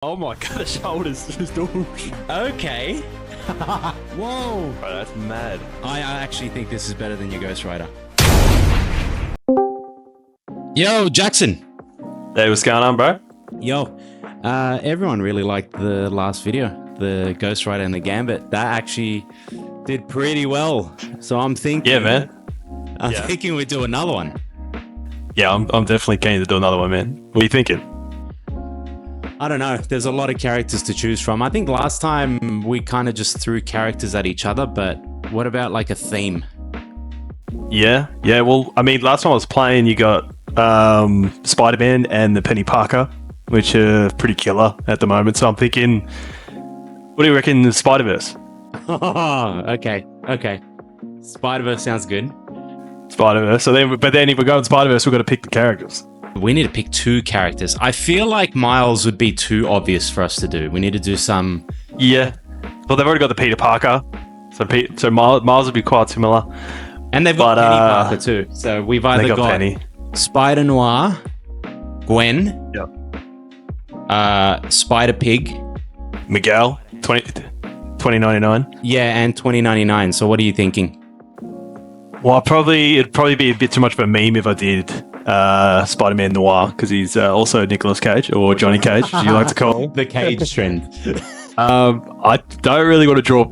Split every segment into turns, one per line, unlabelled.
Oh my god, the shoulders just
Okay. Whoa.
Bro, that's mad.
I actually think this is better than your Ghost Rider. Yo, Jackson.
Hey, what's going on, bro?
Yo. Everyone really liked the last video, the Ghost Rider and the Gambit. That actually did pretty well. So I'm thinking...
Yeah, man.
I'm thinking we'd do another one.
Yeah, I'm definitely keen to do another one, man. What are you thinking?
I don't know. There's a lot of characters to choose from. I think last time we kind of just threw characters at each other, but what about like a theme?
Yeah. Well, I mean, last time I was playing, you got Spider-Man and the Penny Parker, which are pretty killer at the moment. So I'm thinking, what do you reckon, the Spider-Verse?
Oh, okay. Spider-Verse sounds good.
Spider-Verse. But then if we go in Spider-Verse, we've got to pick the characters.
We need to pick two characters. I feel like Miles would be too obvious for us to do. We need to do some...
Yeah. Well, they've already got the Peter Parker. So Miles would be quite similar.
And they've got Penny Parker too. So we've either got
Penny.
Spider-Noir, Gwen, Spider Pig,
Miguel, 2099.
Yeah, and 2099. So what are you thinking?
Well, it'd probably be a bit too much of a meme if I did Spider-Man Noir, because he's also Nicolas Cage, or Johnny Cage, as you like to call him.
The Cage trend.
I don't really want to draw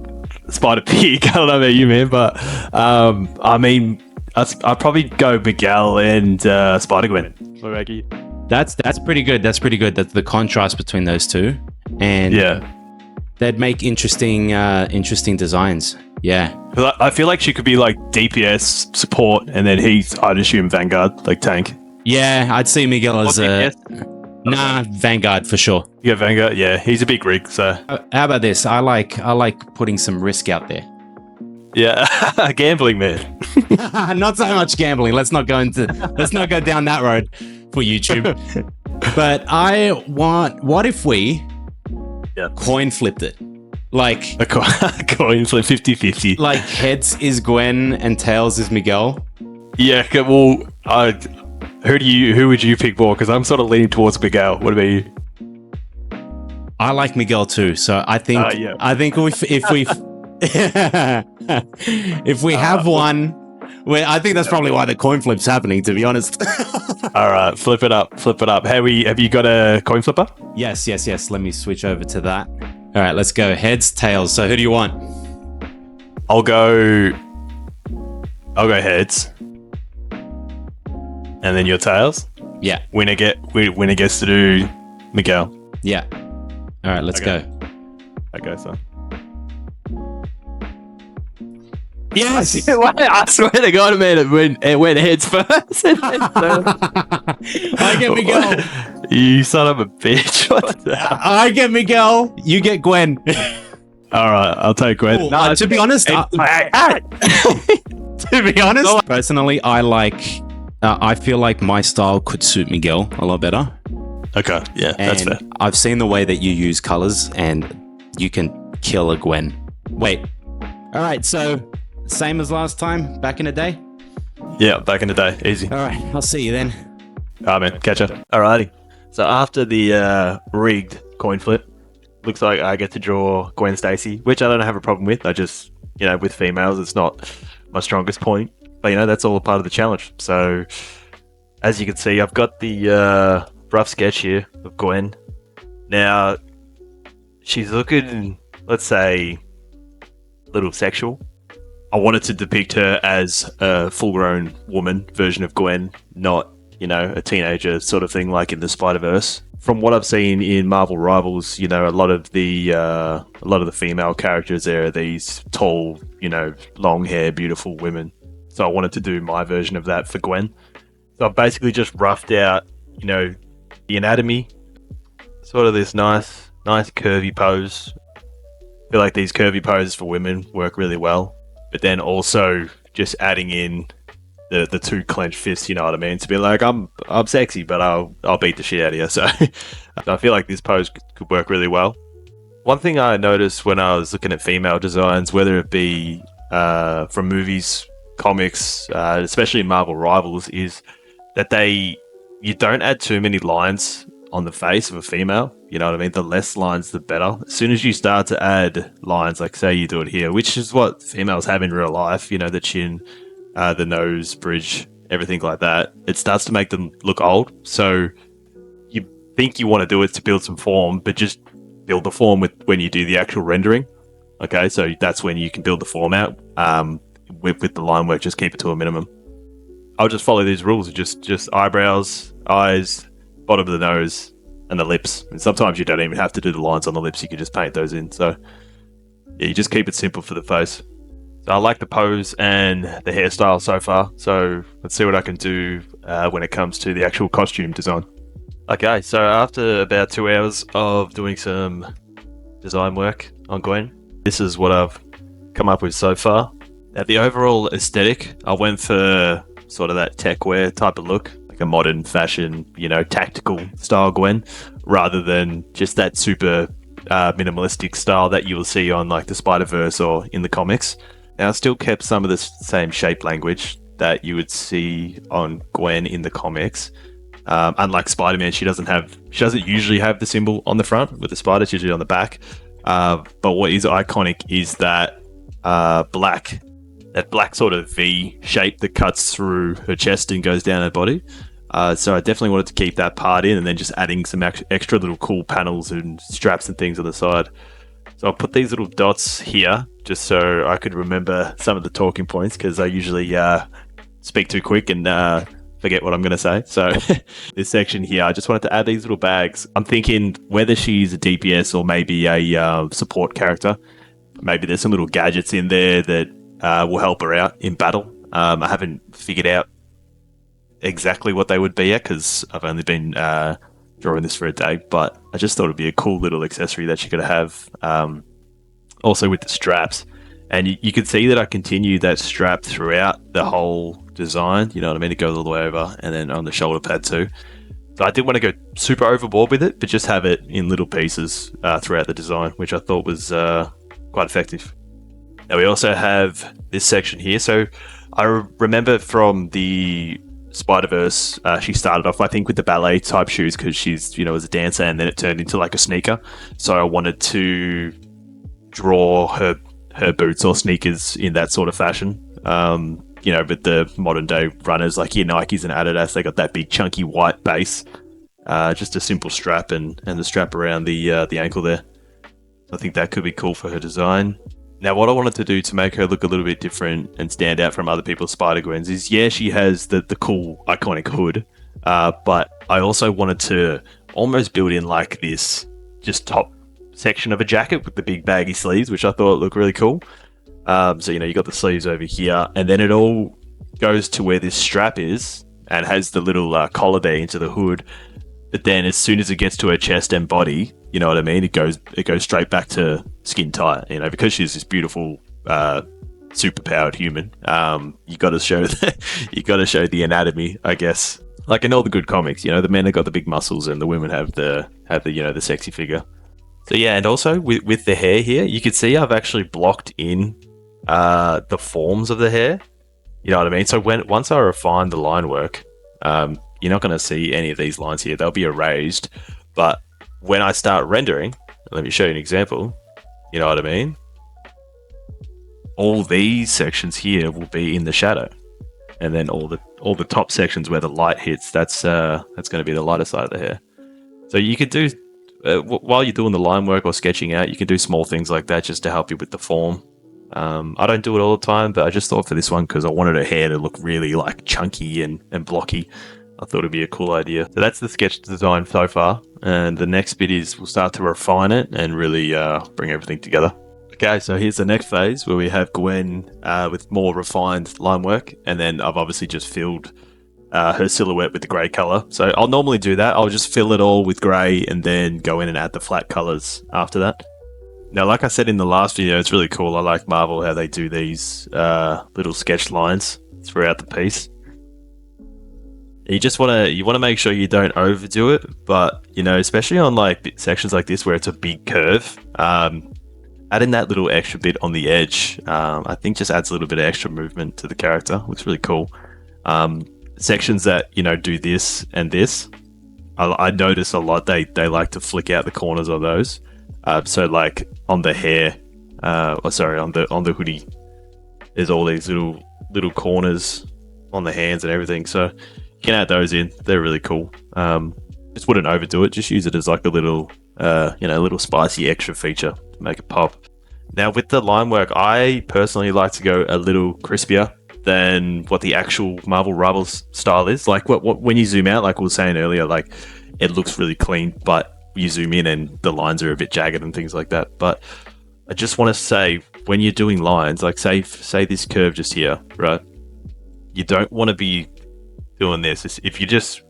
Spider-Pig. I don't know about you, man, but I mean, I'd probably go Miguel and Spider-Gwen. What about you?
That's pretty good. That's the contrast between those two. And they'd make interesting designs. Yeah.
I feel like she could be like DPS support, and then I'd assume Vanguard, like tank.
Yeah, I'd see Miguel as Vanguard for sure.
Yeah, Vanguard. Yeah, he's a big rig. So
how about this? I like putting some risk out there.
Yeah, gambling, man.
Not so much gambling. Let's not go down that road for YouTube. But what if we coin flipped it? Like
a coin flip 50-50.
Like heads is Gwen and tails is Miguel.
Yeah, well, who would you pick more? Because I'm sort of leaning towards Miguel. What about you?
I like Miguel too. So I think if we have one, I think that's probably why the coin flip's happening. To be honest.
All right, flip it up. Have you got a coin flipper?
Yes. Let me switch over to that. All right, let's go heads, tails. So who do you want?
I'll go heads, and then your tails.
Yeah.
Winner gets to do Miguel.
Yeah. All right, let's go.
Okay, so.
Yes.
I swear to God, man, it went heads first.
I get Miguel.
You son of a bitch.
I get Miguel. You get Gwen.
All right, I'll take Gwen.
Cool. To be honest, personally, I feel like my style could suit Miguel a lot better.
Okay, yeah, that's fair.
I've seen the way that you use colors, and you can kill a Gwen. Wait. All right, so same as last time, back in the day?
Yeah, back in the day, easy.
All right, I'll see you then.
All right, man, catch ya. Alrighty. So after the rigged coin flip, looks like I get to draw Gwen Stacy, which I don't have a problem with. I just, with females, it's not my strongest point. But, that's all a part of the challenge. So, as you can see, I've got the rough sketch here of Gwen. Now, she's looking, let's say, a little sexual. I wanted to depict her as a full-grown woman version of Gwen, not a teenager sort of thing like in the Spider-Verse. From what I've seen in Marvel Rivals, a lot of the female characters there are these tall, long hair, beautiful women. So I wanted to do my version of that for Gwen. So I've basically just roughed out, the anatomy, sort of this nice curvy pose. I feel like these curvy poses for women work really well, but then also just adding in the two clenched fists, you know what I mean? To be like, I'm sexy, but I'll beat the shit out of you. So I feel like this pose could work really well. One thing I noticed when I was looking at female designs, whether it be from movies, comics, especially in Marvel Rivals, is that you don't add too many lines on the face of a female. You know what I mean? The less lines, the better. As soon as you start to add lines, like say you do it here, which is what females have in real life, you know, the chin, the nose, bridge, everything like that, it starts to make them look old. So you think you want to do it to build some form, but just build the form with when you do the actual rendering. Okay, so that's when you can build the form out. With the line work, just keep it to a minimum. I'll just follow these rules. Just eyebrows, eyes, bottom of the nose, and the lips. And sometimes you don't even have to do the lines on the lips. You can just paint those in. So yeah, you just keep it simple for the face. So I like the pose and the hairstyle so far. So let's see what I can do when it comes to the actual costume design. Okay, so after about 2 hours of doing some design work on Gwen, this is what I've come up with so far. Now, the overall aesthetic, I went for sort of that tech wear type of look, like a modern fashion, you know, tactical style Gwen, rather than just that super minimalistic style that you will see on like the Spider-Verse or in the comics. Now, I still kept some of the same shape language that you would see on Gwen in the comics. Unlike Spider-Man, she doesn't usually have the symbol on the front with the spider. It's usually on the back. But what is iconic is that black sort of V shape that cuts through her chest and goes down her body. So I definitely wanted to keep that part in, and then just adding some extra little cool panels and straps and things on the side. So I'll put these little dots here just so I could remember some of the talking points, because I usually speak too quick and forget what I'm going to say. So this section here, I just wanted to add these little bags. I'm thinking whether she's a DPS or maybe a support character. Maybe there's some little gadgets in there that will help her out in battle. I haven't figured out exactly what they would be yet, because I've only been drawing this for a day, but I just thought it'd be a cool little accessory that she could have. Also with the straps. And you can see that I continued that strap throughout the whole design, you know what I mean? It goes all the way over, and then on the shoulder pad too. So I didn't want to go super overboard with it, but just have it in little pieces throughout the design, which I thought was quite effective. Now we also have this section here. So I remember from the Spider-Verse, she started off, I think, with the ballet type shoes because she's, you know, as a dancer, and then it turned into like a sneaker. So I wanted to draw her boots or sneakers in that sort of fashion. You know, but the modern day runners like your Nikes and Adidas, they got that big chunky white base. Just a simple strap and the strap around the ankle there. I think that could be cool for her design. Now, what I wanted to do to make her look a little bit different and stand out from other people's Spider-Gwens is, yeah, she has the cool iconic hood, but I also wanted to almost build in like this just top section of a jacket with the big baggy sleeves, which I thought looked really cool. So, you know, you got the sleeves over here, and then it all goes to where this strap is and has the little collar there into the hood. But then as soon as it gets to her chest and body, you know what I mean? It goes straight back to skin tight, you know, because she's this beautiful, superpowered human. You got to show the anatomy, I guess. Like in all the good comics, you know, the men have got the big muscles and the women have the you know, the sexy figure. So yeah, and also with the hair here, you can see I've actually blocked in the forms of the hair. You know what I mean? So once I refine the line work, you're not going to see any of these lines here. They'll be erased. But when I start rendering, let me show you an example. You know what I mean? All these sections here will be in the shadow, and then all the top sections where the light hits, that's going to be the lighter side of the hair. So you could do while you're doing the line work or sketching out, you can do small things like that just to help you with the form. I don't do it all the time, but I just thought for this one, because I wanted her hair to look really like chunky and blocky, I thought it'd be a cool idea. So that's the sketch design so far, and the next bit is we'll start to refine it and really bring everything together. Okay, so here's the next phase where we have Gwen with more refined line work, and then I've obviously just filled her silhouette with the grey colour. So I'll normally do that. I'll just fill it all with grey and then go in and add the flat colours after that. Now, like I said in the last video, it's really cool. I like Marvel how they do these little sketch lines throughout the piece. You just want to make sure you don't overdo it, but you know, especially on like sections like this where it's a big curve, adding that little extra bit on the edge, I think just adds a little bit of extra movement to the character. Looks really cool. Sections that, you know, do this and this, I notice a lot they like to flick out the corners of those. So like on the hair, on the hoodie, there's all these little corners on the hands and everything. So you can add those in. They're really cool. Just wouldn't overdo it. Just use it as like a little, little spicy extra feature to make it pop. Now with the line work, I personally like to go a little crispier than what the actual Marvel Rivals style is. Like what when you zoom out, like we were saying earlier, like it looks really clean, but you zoom in and the lines are a bit jagged and things like that. But I just want to say, when you're doing lines, like say this curve just here, right? You don't want to be doing this. If you're just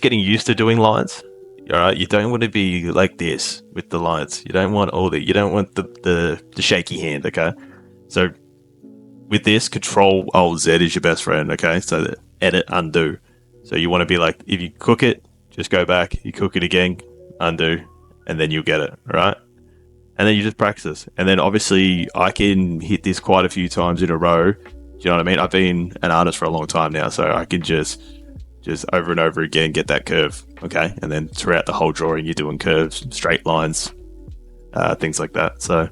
getting used to doing lines, all right, you don't want to be like this with the lines. You don't want you don't want the shaky hand, okay? So with this, Control Alt Z is your best friend, okay? So the edit, undo. So you want to be like, if you cook it, just go back, you cook it again, undo, and then you'll get it, right? And then you just practice this. And then obviously I can hit this quite a few times in a row. Do you know what I mean? I've been an artist for a long time now, so I can just over and over again get that curve, okay? And then throughout the whole drawing, you're doing curves, straight lines, things like that. So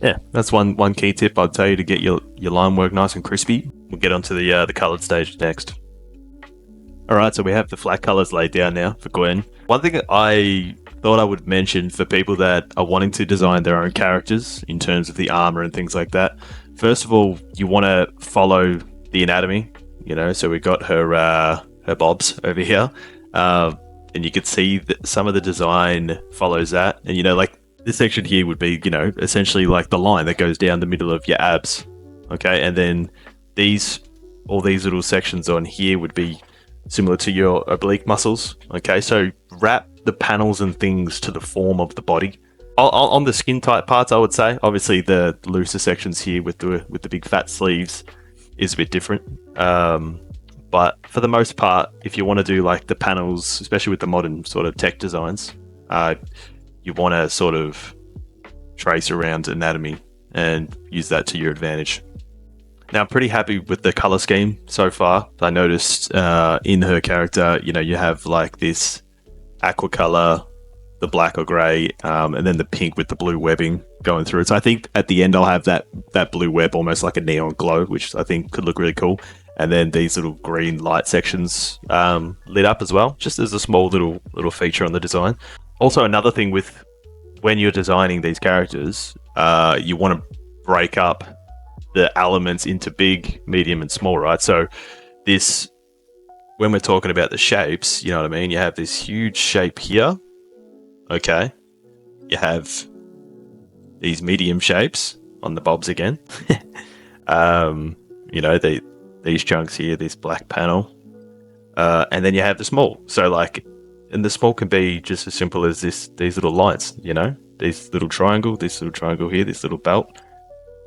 yeah, that's one key tip I'd tell you to get your line work nice and crispy. We'll get onto the coloured stage next. All right, so we have the flat colours laid down now for Gwen. One thing I thought I would mention for people that are wanting to design their own characters in terms of the armor and things like that. First of all, you want to follow the anatomy. You know, so we got her bobs over here, and you can see that some of the design follows that. And you know, like this section here would be, you know, essentially like the line that goes down the middle of your abs, okay? And then all these little sections on here would be similar to your oblique muscles, okay? So wrap the panels and things to the form of the body. On the skin tight parts, I would say, obviously the looser sections here with the big fat sleeves is a bit different. But for the most part, if you want to do like the panels, especially with the modern sort of tech designs, you want to sort of trace around anatomy and use that to your advantage. Now, I'm pretty happy with the color scheme so far. I noticed in her character, you know, you have like this aqua color, the black or grey, and then the pink with the blue webbing going through it. So I think at the end I'll have that blue web almost like a neon glow, which I think could look really cool. And then these little green light sections lit up as well, just as a small little feature on the design. Also, another thing with when you're designing these characters, you want to break up the elements into big, medium, and small, right? So this, when we're talking about the shapes, you know what I mean? You have this huge shape here. Okay, you have these medium shapes on the bobs again. You know, these chunks here, this black panel, and then you have the small. So like, and the small can be just as simple as these little lines. You know, this little triangle here, this little belt,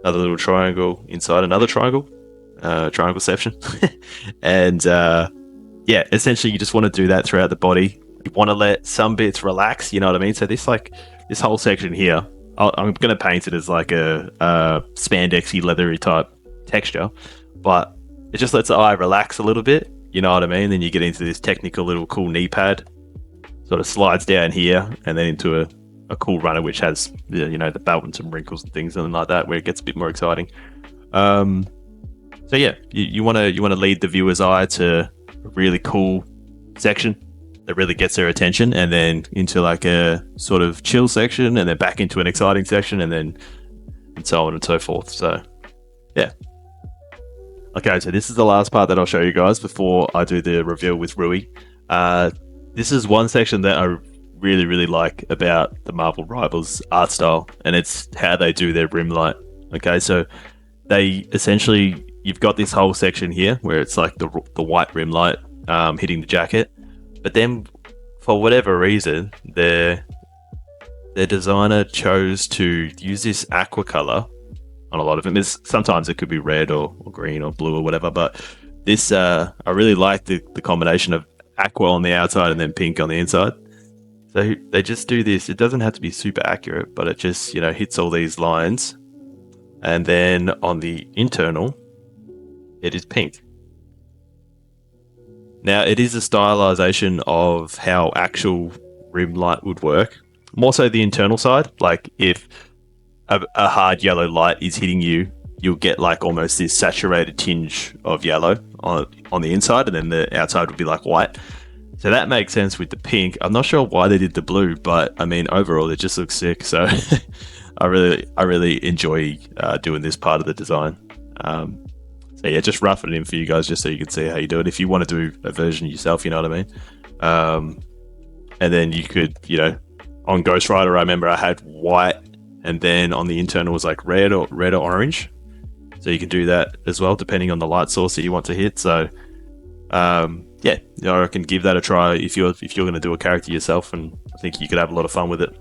another little triangle inside another triangle, triangleception, and yeah, essentially you just want to do that throughout the body. You want to let some bits relax, you know what I mean? So this whole section here, I'm going to paint it as like a spandexy, leathery type texture, but it just lets the eye relax a little bit, you know what I mean? Then you get into this technical little cool knee pad, sort of slides down here, and then into a cool runner which has you know, the belt and some wrinkles and things and like that, where it gets a bit more exciting. So yeah, you want to lead the viewer's eye to a really cool section that really gets their attention, and then into like a sort of chill section, and then back into an exciting section, and so on and so forth. So yeah. Okay, so this is the last part that I'll show you guys before I do the reveal with Rui. This is one section that I really, really like about the Marvel Rivals art style, and it's how they do their rim light. Okay, so they essentially, you've got this whole section here where it's like the white rim light hitting the jacket, but then for whatever reason, their designer chose to use this aqua color on a lot of them. Sometimes it could be red or green or blue or whatever, but this I really like the combination of aqua on the outside and then pink on the inside. So they just do this. It doesn't have to be super accurate, but it just, you know, hits all these lines, and then on the internal it is pink. Now, it is a stylization of how actual rim light would work. More so the internal side. Like, if a hard yellow light is hitting you, you'll get like almost this saturated tinge of yellow on the inside, and then the outside would be like white. So that makes sense with the pink. I'm not sure why they did the blue, but I mean, overall, it just looks sick. So I really enjoy doing this part of the design. So yeah, just rough it in for you guys, just so you can see how you do it. If you want to do a version yourself, you know what I mean. And then you could, on Ghost Rider, I remember I had white, and then on the internal was like red or orange. So you can do that as well, depending on the light source that you want to hit. So yeah, I can give that a try if you're going to do a character yourself, and I think you could have a lot of fun with it.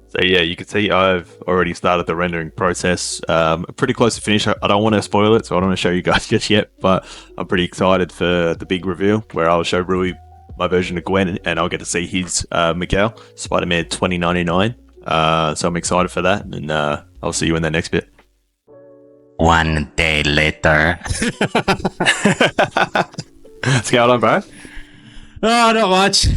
So yeah, you can see I've already started the rendering process. Pretty close to finish. I don't want to spoil it, so I don't want to show you guys just yet, but I'm pretty excited for the big reveal where I'll show Rui my version of Gwen, and I'll get to see his Miguel, Spider-Man 2099. So I'm excited for that, and I'll see you in the next bit.
1 day later.
What's going on, bro?
Oh, not much.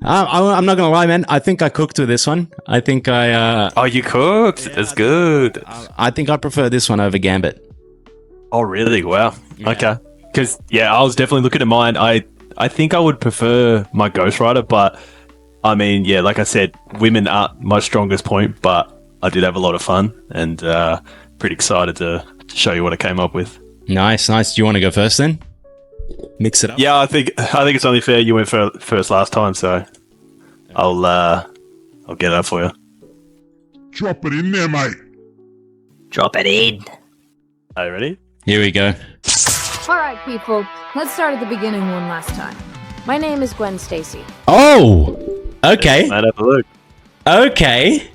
I'm not gonna lie, man. I think I cooked with this one. I think I.
Oh, you cooked. Yeah, that's good.
I think I prefer this one over Gambit.
Oh, really? Wow.
Yeah.
Okay. Because I was definitely looking at mine. I think I would prefer my Ghost Rider, but I mean, yeah, like I said, women aren't my strongest point, but I did have a lot of fun, and pretty excited to show you what I came up with.
Nice. Do you want to go first then? Mix it up.
Yeah, I think it's only fair you went first last time, so I'll get it up for you.
Drop it in there, mate.
Drop it in.
Are you ready?
Here we go.
Alright, people, let's start at the beginning one last time. My name is Gwen Stacy.
Oh, okay.
Might have a look.
Okay.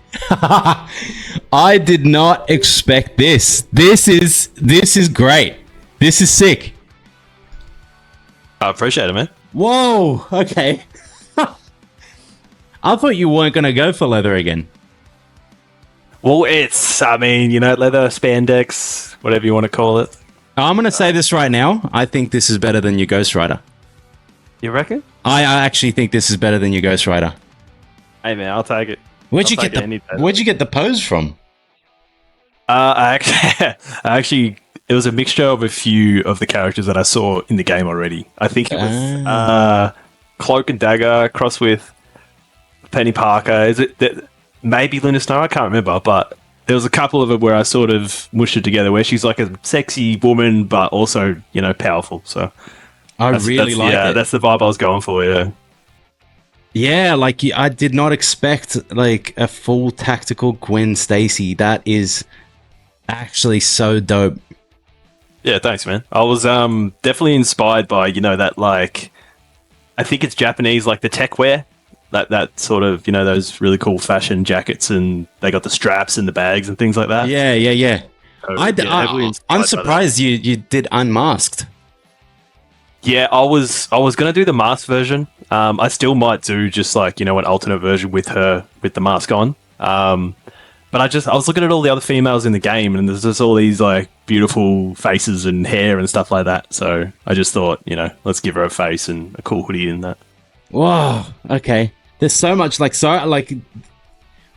I did not expect this. This is great. This is sick.
I appreciate it, man.
Whoa. Okay. I thought you weren't gonna go for leather again.
Well, leather, spandex, whatever you want to call it.
I'm gonna say this right now. I think this is better than your Ghost Rider.
You reckon?
I actually think this is better than your Ghost Rider.
Hey, man, I'll take it.
Where'd you get the pose from?
I actually, it was a mixture of a few of the characters that I saw in the game already. I think it was Cloak and Dagger crossed with Penny Parker. Is it that maybe Luna Snow? I can't remember, but there was a couple of it where I sort of mushed it together, where she's like a sexy woman, but also powerful. So
I really like it.
That's the vibe I was going for. Yeah.
Yeah, like I did not expect like a full tactical Gwen Stacy. That is actually so dope.
Yeah, thanks, man. I was definitely inspired by that, like, I think it's Japanese, like the tech wear, that sort of those really cool fashion jackets, and they got the straps and the bags and things like that.
Yeah.
So,
I'm surprised you did Unmasked.
Yeah, I was gonna do the mask version. I still might do just like an alternate version with her with the mask on. But I was looking at all the other females in the game, and there's just all these like beautiful faces and hair and stuff like that. So I just thought, let's give her a face and a cool hoodie and that.
Whoa. Okay. There's so much like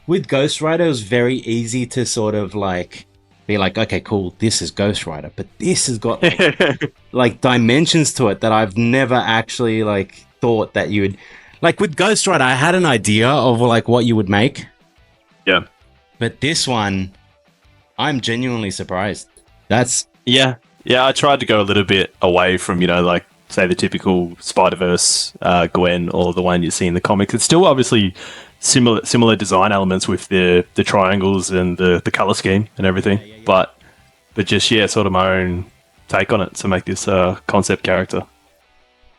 with Ghost Rider, it was very easy to sort of like be like, okay, cool, this is Ghost Rider, but this has got like dimensions to it that I've never actually like thought that you would. Like with Ghost Rider, I had an idea of like what you would make.
Yeah.
But this one, I'm genuinely surprised.
Yeah. I tried to go a little bit away from, like, say, the typical Spider-Verse Gwen or the one you see in the comics. It's still obviously similar design elements with the triangles and the color scheme and everything. Yeah. But just, sort of my own take on it to make this concept character.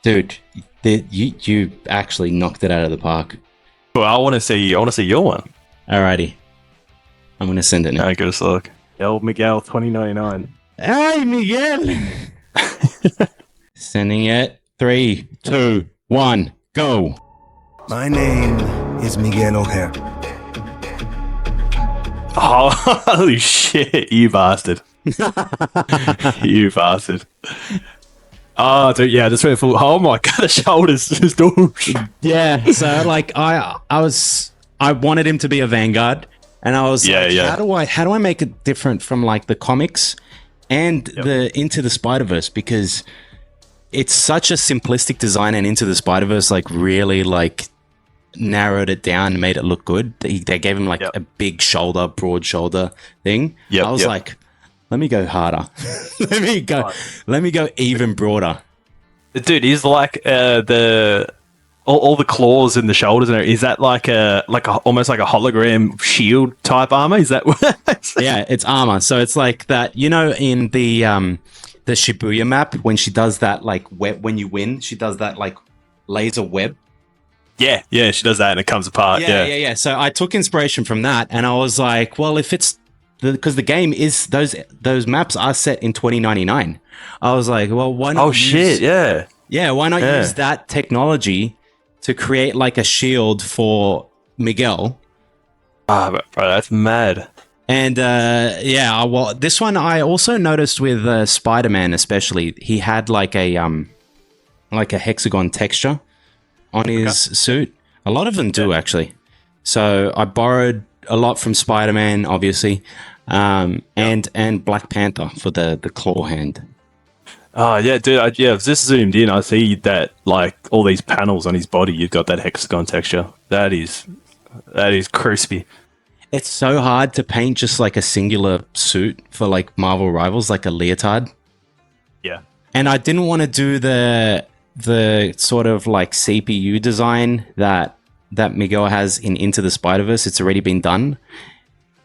Dude, you actually knocked it out of the park.
Well, I want to see your one.
Alrighty. I'm going to send it now.
Give us a look. Miguel 2099.
Hey, Miguel! Sending it. 3, 2, 1, go.
My name is Miguel O'Hare.
Oh, holy shit, you bastard. You bastard. Oh, dude, yeah, just went full. Oh my god, the shoulders just
Yeah. So like I wanted him to be a Vanguard, and I was like, how do I make it different from like the comics and the Into the Spider-Verse, because it's such a simplistic design, and Into the Spider-Verse like really like narrowed it down and made it look good. They gave him like a big shoulder, broad shoulder thing. I was like, let me go harder. let me go even broader.
Dude, he's like all the claws in the shoulders, and is that like a almost like a hologram shield type armor? Is that what?
Yeah, it's armor. So it's like that, you know, in the Shibuya map when she does that like web, when you win, she does that like laser web.
Yeah, she does that and it comes apart.
Yeah. So I took inspiration from that, and I was like, well, if it's because the game is those maps are set in 2099. I was like, well, why not? Why not use that technology to create like a shield for Miguel?
Bro, that's mad.
And well, this one I also noticed with Spider-Man, especially, he had like a hexagon texture on his suit. A lot of them do actually. So I borrowed a lot from Spider-Man, obviously, and Black Panther for the claw hand.
Oh yeah, dude. I've just zoomed in. I see that like all these panels on his body. You've got that hexagon texture. That is crispy.
It's so hard to paint just like a singular suit for like Marvel Rivals, like a leotard.
Yeah.
And I didn't want to do the sort of like CPU design that Miguel has in Into the Spider-Verse. It's already been done.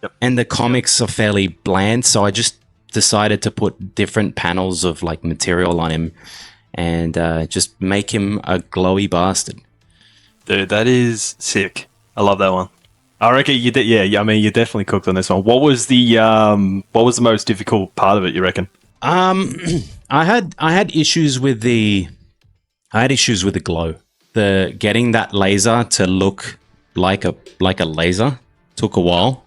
Yep. And the comics are fairly bland, so I just decided to put different panels of like material on him and just make him a glowy bastard.
Dude, that is sick. I love that one. I reckon you did. Yeah, I mean, you definitely cooked on this one. What was the most difficult part of it, you reckon?
I had issues with the glow. The getting that laser to look like a laser took a while.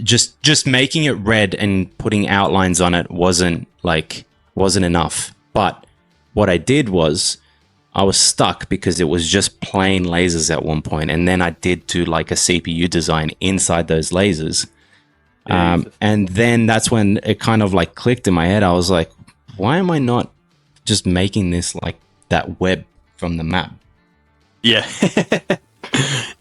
Just making it red and putting outlines on it wasn't enough. But what I did was I was stuck because it was just plain lasers at one point, and then I did do like a CPU design inside those lasers. And then that's when it kind of like clicked in my head. I was like, why am I not just making this like that web from the map?
Yeah.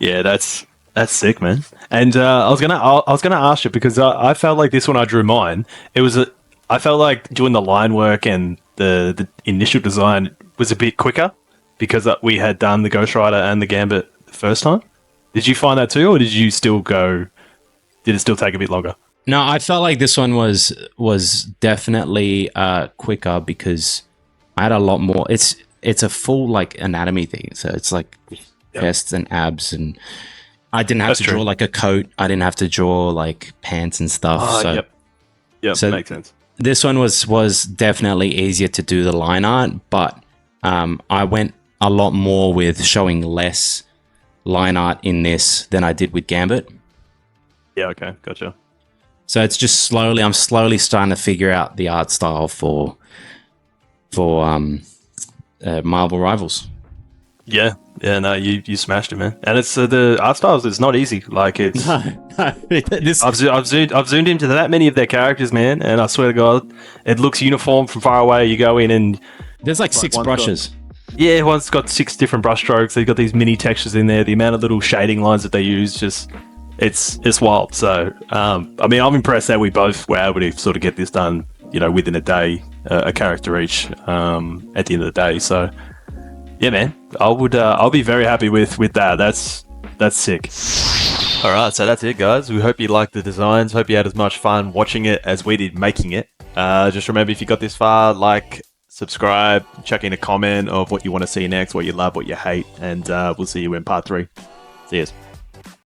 Yeah, that's sick, man. And I was gonna ask you, because I felt like this when I drew mine, I felt like doing the line work and the initial design was a bit quicker because we had done the Ghost Rider and the Gambit the first time. Did you find that too, or did it still take a bit longer?
No, I felt like this one was definitely quicker because I had a lot more. It's a full like anatomy thing, so it's like chests and abs, and I didn't have to draw like a coat. I didn't have to draw like pants and stuff. So
makes sense.
This one was definitely easier to do the line art, but I went a lot more with showing less line art in this than I did with Gambit.
Yeah, okay, gotcha.
So it's just I'm slowly starting to figure out the art style for Marvel Rivals.
Yeah, no, you smashed it, man. And it's the art styles. It's not easy. Like it's. I've zoomed into that many of their characters, man, and I swear to God, it looks uniform from far away. You go in and
there's like 6 brushes.
One's got 6 different brush strokes. They've got these mini textures in there. The amount of little shading lines that they use, just it's wild. So I mean, I'm impressed that we both were able to sort of get this done, within a day, a character each, at the end of the day. So yeah, man, I'll be very happy with that. That's sick. All right, so that's it, guys. We hope you liked the designs. Hope you had as much fun watching it as we did making it. Just remember, if you got this far, like, subscribe, chuck in a comment of what you want to see next, what you love, what you hate, and we'll see you in part 3. See you.